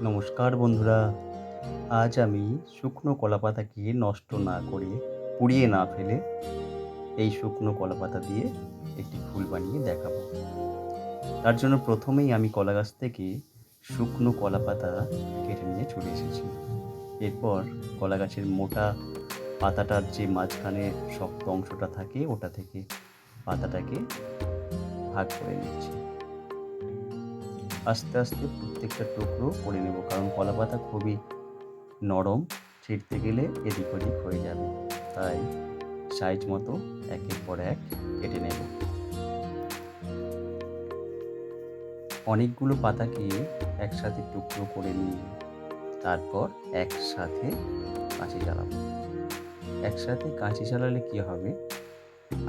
নমস্কার বন্ধুরা। আজ আমি শুকনো কলাপাতাকে নষ্ট না করে, পুড়িয়ে না ফেলে এই শুকনো কলাপাতা দিয়ে একটি ফুল বানিয়ে দেখাবো। তার জন্য প্রথমেই আমি কলা গাছ থেকে শুকনো কলাপাতা কেটে নিয়ে চলে এসেছি। এরপর কলা গাছের মোটা পাতাটার যে মাঝখানে শক্ত অংশটা থাকে ওটা থেকে পাতাটাকে ভাগ করে নিচ্ছি। আস্তে আস্তে প্রত্যেকটা টুকরো করে নেব, কারণ কলাপাতা খুবই নরম, ছিঁড়তে গেলে এদিক ওদিক হয়ে যাবে। তাই সাইজ মতো একের পর এক কেটে নেব। অনেকগুলো পাতাকে একসাথে টুকরো করে নিয়ে তারপর একসাথে কাঁচি জ্বালাবো। একসাথে কাঁচি জ্বালালে কী হবে,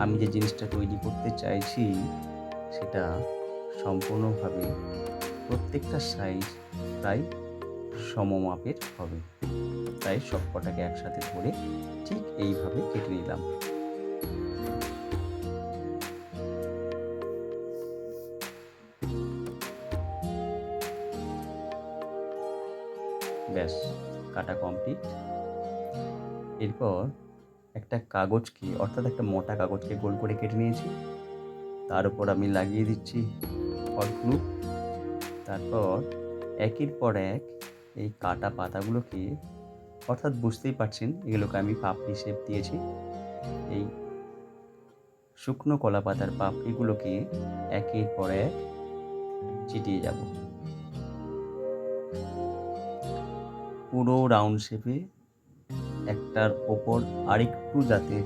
আমি যে জিনিসটা তৈরি করতে চাইছি সেটা সম্পূর্ণভাবে প্রত্যেকটা সাইজ প্রায় সমমাপের হবে। তাই সব কটাকে একসাথে ধরে ঠিক এইভাবে কেটে নিলাম। ব্যাস, কাটা কমপ্লিট। এরপর একটা কাগজকে, অর্থাৎ একটা মোটা কাগজকে গোল করে কেটে নিয়েছি। তার উপর আমি লাগিয়ে দিচ্ছি হট গ্লু। তারপর একের পর এক এই কাটা পাতাগুলোকে, অর্থাৎ বুঝতেই পারছেন এগুলোকে আমি পাপড়ি শেপ দিয়েছি। এই শুকনো কলা পাতার পাপড়িগুলোকে একের পর এক চিটিয়ে যাব। পুরো রাউন্ড শেপে একটার ওপর আরেকটু যাতে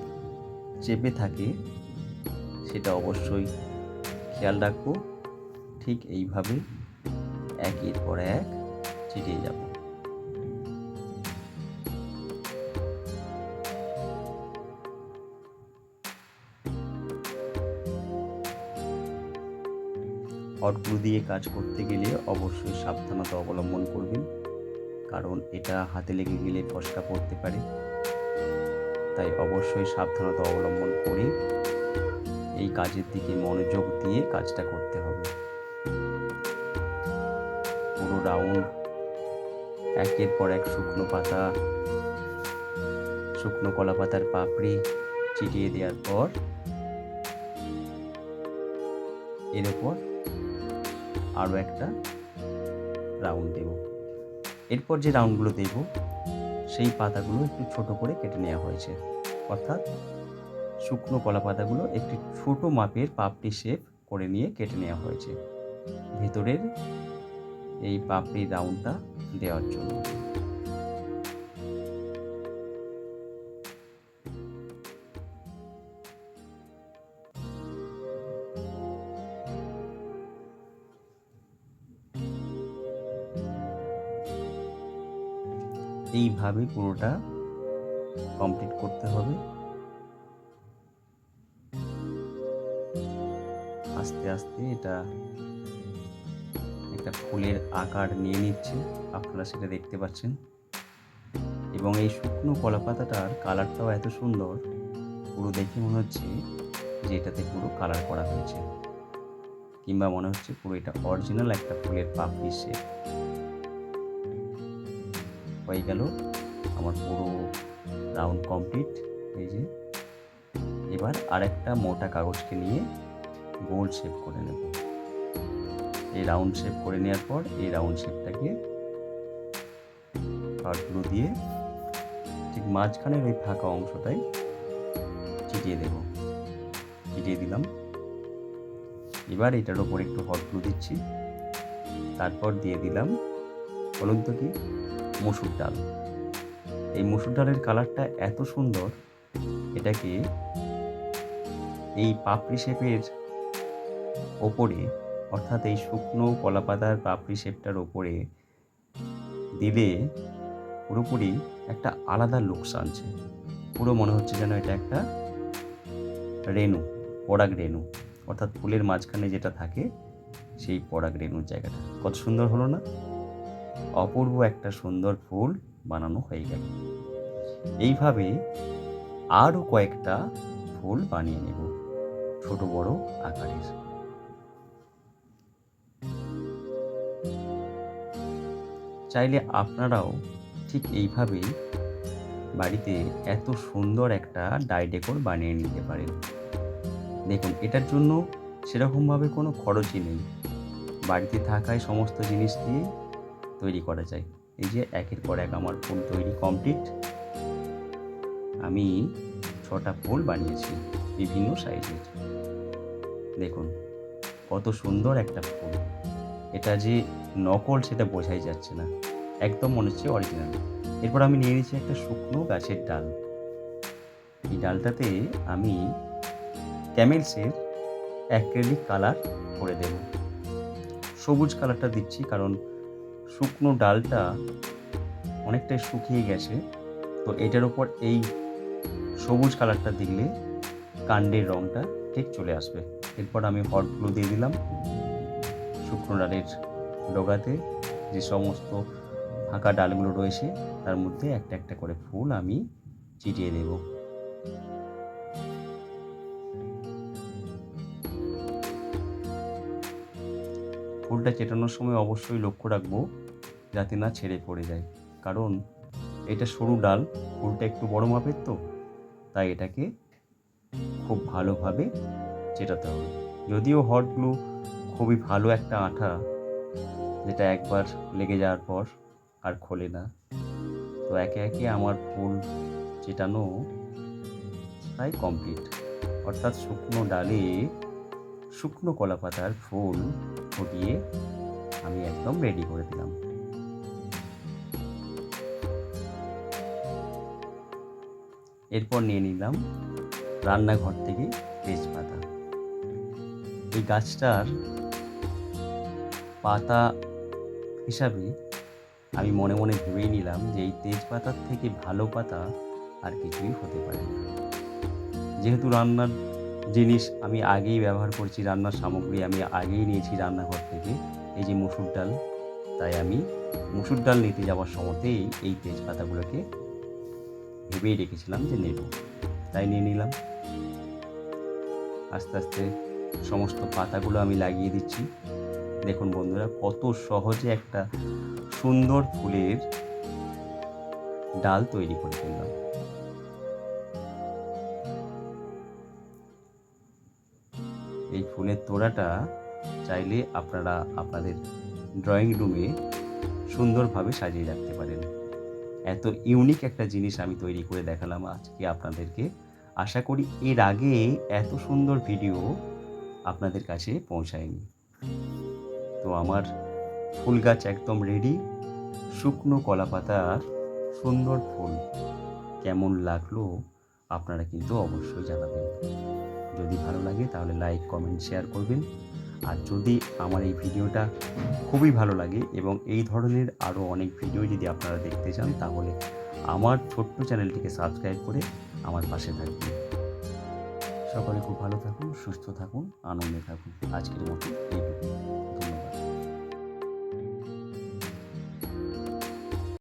চেপে থাকে সেটা অবশ্যই খেয়াল রাখবো। ঠিক এইভাবে একের পর এক চিটিয়ে যাব। হট গ্লু দিয়ে কাজ করতে গেলে অবশ্যই সাবধানতা অবলম্বন করবেন, কারণ এটা হাতে লেগে গেলে ফসকা পড়তে পারে। তাই অবশ্যই সাবধানতা অবলম্বন করে এই কাজের দিকে মনোযোগ দিয়ে কাজটা করতে হবে। পুরো রাউন্ড একের পর এক শুকনো পাতা, শুকনো কলা পাতার পাপড়ি চিটিয়ে দেওয়ার পর এর ওপর আরও একটা রাউন্ড দেব। এরপর যে রাউন্ডগুলো দেব সেই পাতাগুলো একটু ছোট করে কেটে নেওয়া হয়েছে, অর্থাৎ শুকনো কলা পাতাগুলো একটি ছোট মাপের পাপড়ি শেপ করে নিয়ে কেটে নেওয়া হয়েছে ভেতরের এই পাপড়ির রাউন্ডটা দেওয়ার জন্য। এইভাবে পুরোটা কমপ্লিট করতে হবে। আস্তে আস্তে এটা একটা ফুলের আকার নিয়ে নিচ্ছে, আপনারা সেটা দেখতে পাচ্ছেন। এবং এই শুকনো কলা পাতাটার কালারটাও এত সুন্দর, পুরো দেখে মনে হচ্ছে যে এটাতে পুরো কালার করা হয়েছে, কিংবা মনে হচ্ছে পুরো এটা অরিজিনাল একটা ফুলের পাপড়ি শেপ হয়ে গেল। আমার পুরো রাউন্ড কমপ্লিট। এই যে এবার আরেকটা মোটা কাগজকে নিয়ে গোল শেপ করে নেব। এই রাউন্ড শেপ করে নেওয়ার পর এই রাউন্ড শেপটাকে হট গ্লু দিয়ে ঠিক মাঝখানের ওই ফাঁকা অংশটাই চিটিয়ে দেব। চিটিয়ে দিলাম। এবার এটার ওপর একটু হট গ্লু দিচ্ছি। তারপর দিয়ে দিলাম, বলুন তো কি, মসুর ডাল। এই মসুর ডালের কালারটা এত সুন্দর, এটাকে এই পাপড়ি শেপের ওপরে, অর্থাৎ এই শুকনো কলা পাতার পাপড়ি শেপটার ওপরে দিলে পুরোপুরি একটা আলাদা লুকস আনছে। পুরো মনে হচ্ছে যেন এটা একটা রেণু, পরাগ রেণু, অর্থাৎ ফুলের মাঝখানে যেটা থাকে সেই পরাগ রেণুর জায়গাটা। কত সুন্দর হলো না? অপূর্ব একটা সুন্দর ফুল বানানো হয়ে গেল। এইভাবে আরও কয়েকটা ফুল বানিয়ে নেব ছোট বড় আকারের। চাইলে আপনারাও ঠিক এইভাবেই বাড়িতে এত সুন্দর একটা ডাই ডেকোর বানিয়ে নিতে পারেন। দেখুন, এটার জন্য সেরকমভাবে কোনো খরচই নেই, বাড়িতে থাকায় সমস্ত জিনিস দিয়ে তৈরি করা যায়। এই যে একের পর এক আমার ফুল তৈরি কমপ্লিট। আমি 6টা ফুল বানিয়েছি বিভিন্ন সাইজের। দেখুন কত সুন্দর একটা ফুল। এটা যে নকল সেটা বোঝাই যাচ্ছে না, একদম মনে হচ্ছে অরিজিনাল। এরপর আমি নিয়ে নিয়েছি একটা শুকনো গাছের ডাল। এই ডালটাতে আমি ক্যামেলসের অ্যাক্রিলিক কালার করে দেব। সবুজ কালারটা দিচ্ছি কারণ শুকনো ডালটা অনেকটাই শুকিয়ে গেছে, তো এটার উপর এই সবুজ কালারটা দিলে কাণ্ডের রঙটা ঠিক চলে আসবে। এরপর আমি হট গ্লু দিয়ে দিলাম শুকনো ডালের ডগাতে। যে সমস্ত ফাঁকা ডালগুলো রয়েছে তার মধ্যে একটা একটা করে ফুল আমি ছিটিয়ে দেব। ফুলটা চেটানোর সময় অবশ্যই লক্ষ্য রাখবো যাতে না ছেড়ে পড়ে যায়, কারণ এটা সরু ডাল, ফুলটা একটু বড় মাপের, তো তাই এটাকে খুব ভালোভাবে চেটাতে হবে। যদিও হট গ্লু খুবই ভালো একটা আঠা, যেটা একবার লেগে যাওয়ার পর আর খোলে না। তো একে একে আমার ফুল চেটানো প্রায় কমপ্লিট, অর্থাৎ শুকনো ডালে শুকনো কলা পাতার ফুল ফুটিয়ে আমি একদম রেডি করে দিলাম। এরপর নিয়ে নিলাম রান্নাঘর থেকে তেজপাতা। এই গাছটার পাতা হিসাবে আমি মনে মনে ভেবেই নিলাম যে এই তেজপাতার থেকে ভালো পাতা আর কিছুই হতে পারে না। যেহেতু রান্নার জিনিস আমি আগেই ব্যবহার করছি, রান্নার সামগ্রী আমি আগেই নিয়েছি রান্নাঘর থেকে, এই যে মুসুর ডাল, তাই আমি মুসুর ডাল নিতে যাওয়ার সময়তেই এই তেজপাতাগুলোকে ভেবেই রেখেছিলাম যে নেব, তাই নিয়ে নিলাম। আস্তে আস্তে সমস্ত পাতাগুলো আমি লাগিয়ে দিচ্ছি। দেখুন বন্ধুরা, কত সহজে একটা সুন্দর ফুলের ডাল তৈরি করে ফেললাম। এই ফুলের তোড়াটা চাইলে আপনারা আপনাদের ড্রয়িং রুমে সুন্দরভাবে সাজিয়ে রাখতে পারেন। এত ইউনিক একটা জিনিস আমি তৈরি করে দেখালাম আজকে আপনাদেরকে। আশা করি এর আগে এত সুন্দর ভিডিও আপনাদের কাছে পৌঁছায়নি। তো আমার ফুল গাছ একদম রেডি। শুকনো কলা পাতার সুন্দর ফুল কেমন লাগলো আপনারা কিন্তু অবশ্যই জানাবেন। যদি ভালো লাগে তাহলে লাইক, কমেন্ট, শেয়ার করবেন। আর যদি আমার এই ভিডিওটা খুবই ভালো লাগে এবং এই ধরনের আরও অনেক ভিডিও যদি আপনারা দেখতে চান, তাহলে আমার ছোট্ট চ্যানেলটিকে সাবস্ক্রাইব করে আমার পাশে থাকবেন। সকলে খুব ভালো থাকুন, সুস্থ থাকুন, আনন্দে থাকুন। আজকের মতো এইটুকু। ধন্যবাদ।